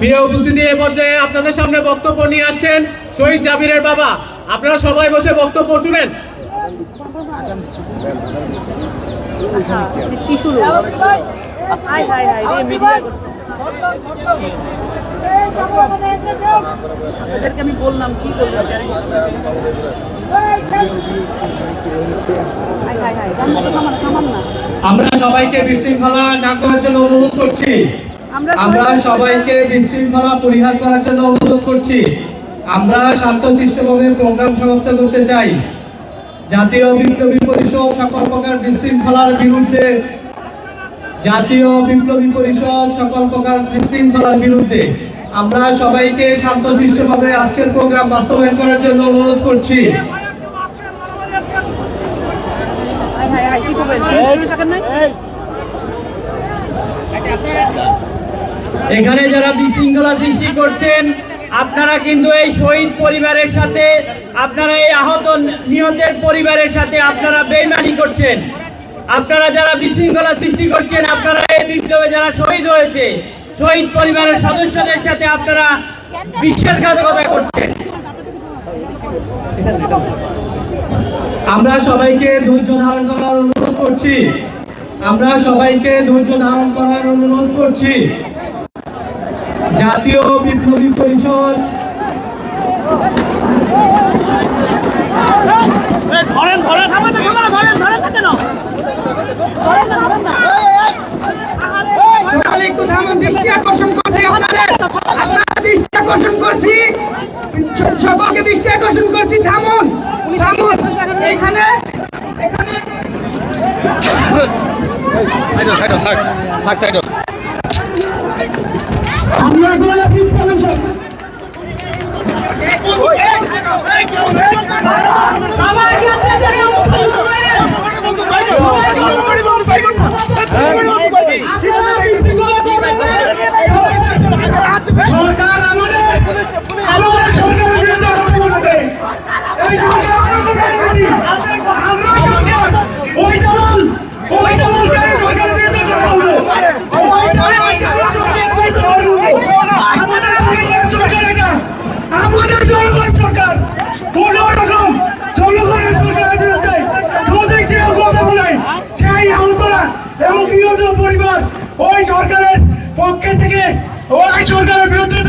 প্রিয় উপস্থিতি, এ পর্যায়ে আপনাদের সামনে বক্তব্য নিয়ে আসছেন শহীদ জাবিরের বাবা। আপনারা সবাই বসে বক্তব্য শুনেন। আমি বললাম কি করলাম, আমরা সবাইকে বিশৃঙ্খলা না করার জন্য অনুরোধ করছি। আমরা সবাইকে বিশৃঙ্খলা পরিহার করার জন্য অনুরোধ করছি। আমরা শান্তশিষ্টভাবে প্রোগ্রাম সমাপ্ত করতে চাই। জাতীয় বিপ্লবী পরিষদ সকল প্রকার বিশৃঙ্খলার বিরুদ্ধে আমরা সবাইকে শান্তশিষ্টভাবে আজকের প্রোগ্রাম বাস্তবায়ন করার জন্য অনুরোধ করছি। এখানে যারা বিশৃঙ্খলা সৃষ্টি করছেন, আপনারা কিন্তু এই শহীদ পরিবারের সাথে, আপনারা এই আহত নিহতের পরিবারের সাথে আপনারা বেইমানি করছেন। আপনারা যারা বিশৃঙ্খলা সৃষ্টি করছেন, আপনারা এই বিপ্লবে যারা শহীদ হয়েছে, শহীদ পরিবারের সদস্যদের সাথে আপনারা বিশ্বাসঘাতকতা করছেন। আমরা সবাইকে ধৈর্য ধারণ করার অনুরোধ করছি। জাতীয় বিপ্লবী পরিষদ সকলকে দৃষ্টি আকর্ষণ করছি, থামুন থামুন এখানে পরিবার ওই সরকারের পক্ষে থেকে ওই সরকারের বিরুদ্ধে